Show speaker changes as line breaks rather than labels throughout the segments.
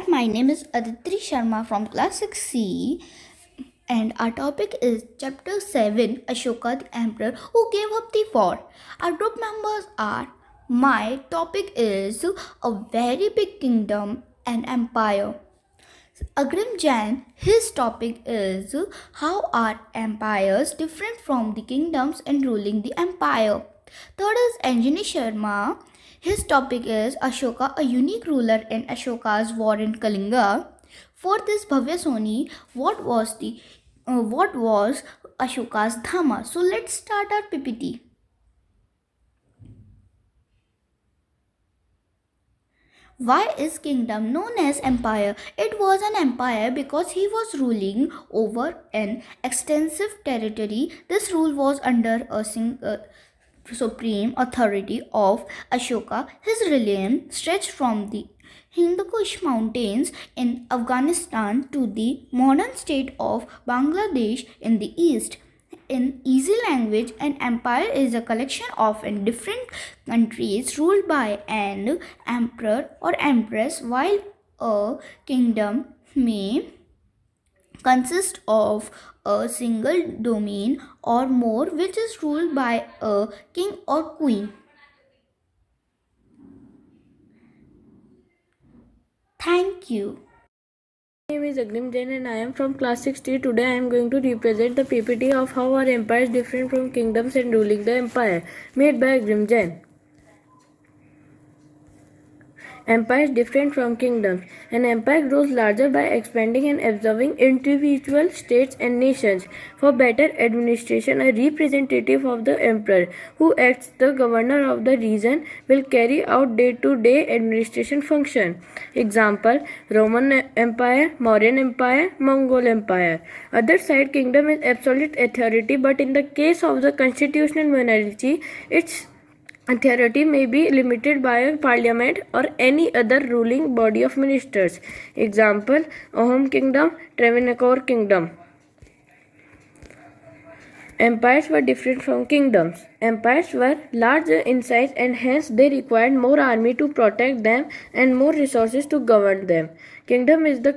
Namaskar, my name is Aditri Sharma from class 6C and our topic is chapter 7 Ashoka the Emperor who gave up the war. Our group members are my topic is a very big kingdom and empire. Agrim Jain, his topic is how are empires different from the kingdoms and ruling the empire. Third is Anjani Sharma. His topic is Ashoka, a unique ruler in Ashoka's war in Kalinga. Fourth is Bhavya Soni. What was Ashoka's Dhama? So let's start our PPT. Why is kingdom known as empire? It was an empire because he was ruling over an extensive territory. This rule was under a supreme authority of Ashoka. His realm stretched from the Hindu Kush mountains in Afghanistan to the modern state of Bangladesh in the east. In easy language, an empire is a collection of different countries ruled by an emperor or empress, while a kingdom may consist of a single domain or more, which is ruled by a king or queen. Thank you.
My name is Agnim Jain and I am from class 6T. Today I am going to represent the PPT of how our empire is different from kingdoms and ruling the empire, made by Agnim Jain. Empire is different from kingdoms. An empire grows larger by expanding and absorbing individual states and nations. For better administration, a representative of the emperor, who acts the governor of the region, will carry out day-to-day administration function. Example: Roman Empire, Mauryan Empire, Mongol Empire. Other side, kingdom is absolute authority, but in the case of the constitutional monarchy, its authority may be limited by a parliament or any other ruling body of ministers. Example: Ahom Kingdom, Travancore Kingdom. Empires were different from kingdoms. Empires were larger in size and hence they required more army to protect them and more resources to govern them. Kingdom is the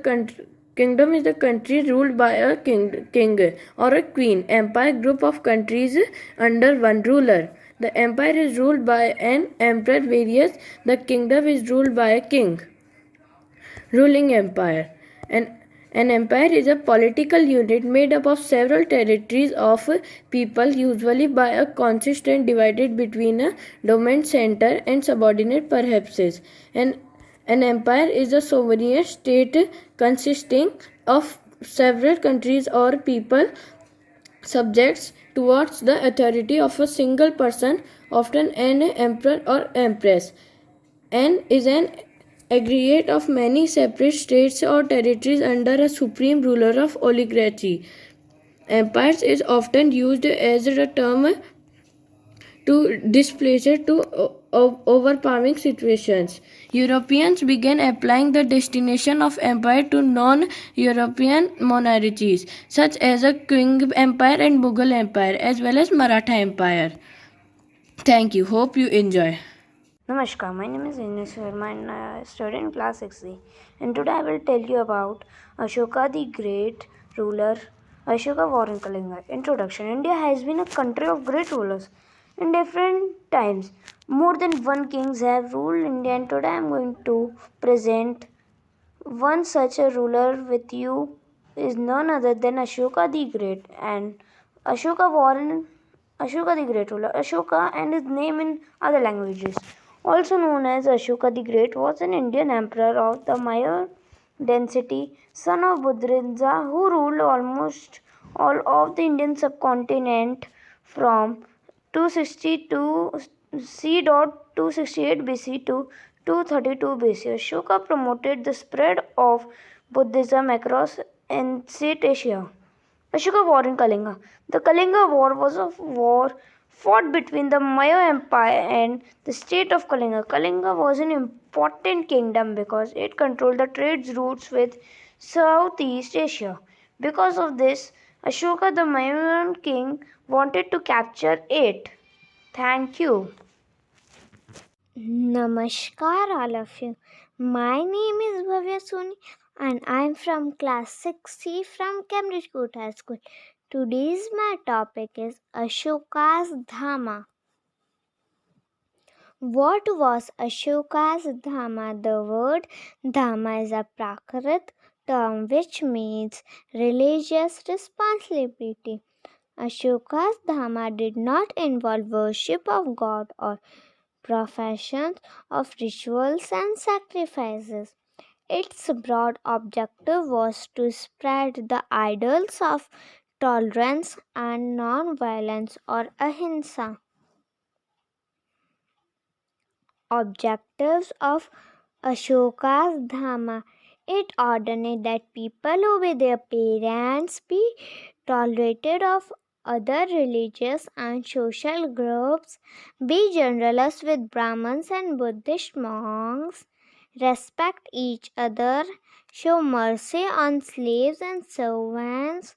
country ruled by a king or a queen. Empire, group of countries under one ruler. The empire is ruled by an emperor, whereas the kingdom is ruled by a king. Ruling empire. An empire is a political unit made up of several territories of people, usually by a consistent divided between a dominant center and subordinate perhaps. An empire is a sovereign state consisting of several countries or people subjects towards the authority of a single person, often an emperor or empress, and is an aggregate of many separate states or territories under a supreme ruler of oligarchy. Empires is often used as a term to displace to overpowering situations. Europeans began applying the destination of empire to non-European monarchies, such as a Qing Empire and Mughal Empire, as well as Maratha Empire. Thank you. Hope you enjoy.
Namaskar, my name is Ines Sharma and I study in class 6C. And today I will tell you about Ashoka the Great ruler, Ashoka war in Kalinga. Introduction: India has been a country of great rulers in different times. More than one kings have ruled India, and today I am going to present one such a ruler with you is none other than Ashoka the Great. And Ashoka war in Ashoka the Great ruler. Ashoka and his name in other languages, also known as Ashoka the Great, was an Indian emperor of the Maurya dynasty, son of Bhadradja, who ruled almost all of the Indian subcontinent from 262 C. 268 BC to 232 BC. Ashoka promoted the spread of Buddhism across ancient Asia. Ashoka War in Kalinga. The Kalinga War was a war fought between the Maurya Empire and the state of Kalinga. Kalinga was an important kingdom because it controlled the trade routes with Southeast Asia. Because of this, Ashoka, the Mauryan king, wanted to capture it. Thank you.
Namaskar, all of you. My name is Bhavya Soni and I'm from class 6C from Cambridge Court High School. Today's my topic is Ashoka's Dhama. What was Ashoka's Dhama? The word Dhama is a Prakrit term which means religious responsibility. Ashoka's Dhama did not involve worship of God or professions of rituals and sacrifices. Its broad objective was to spread the ideals of tolerance and non-violence or ahimsa. Objectives of Ashoka's Dhamma. It ordained that people obey their parents, be tolerated of other religious and social groups, be generous with Brahmins and Buddhist monks, respect each other, show mercy on slaves and servants,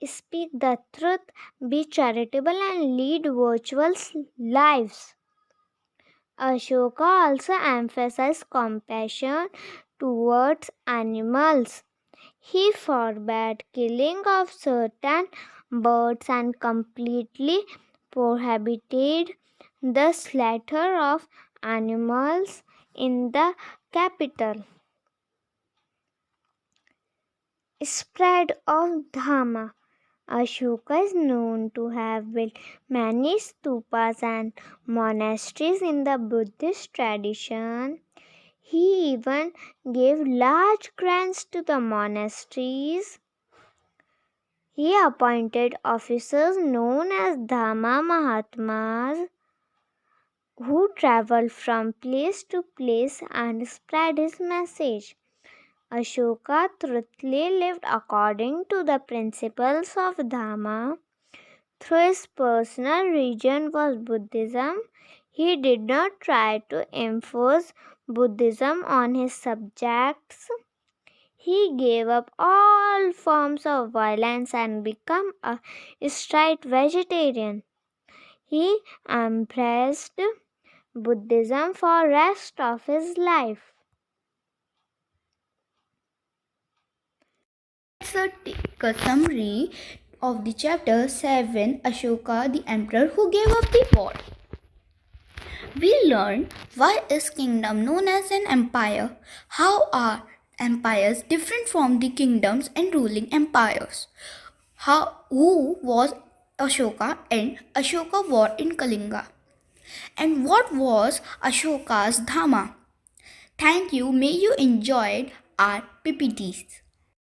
speak the truth, be charitable, and lead virtuous lives. Ashoka also emphasized compassion towards animals. He forbade killing of certain birds and completely prohibited the slaughter of animals in the capital. Spread of Dhamma. Ashoka is known to have built many stupas and monasteries in the Buddhist tradition. He even gave large grants to the monasteries. He appointed officers known as Dhamma Mahatmas who traveled from place to place and spread his message. Ashoka truthfully lived according to the principles of Dhamma. Through his personal religion was Buddhism, he did not try to enforce Buddhism on his subjects. He gave up all forms of violence and became a strict vegetarian. He embraced Buddhism for rest of his life.
Let's take a summary of the chapter 7, Ashoka the emperor who gave up the war. We learned why is kingdom known as an empire, how are empires different from the kingdoms and ruling empires, who was Ashoka and Ashoka war in Kalinga, and what was Ashoka's Dhamma. Thank you. May you enjoyed our PPTs.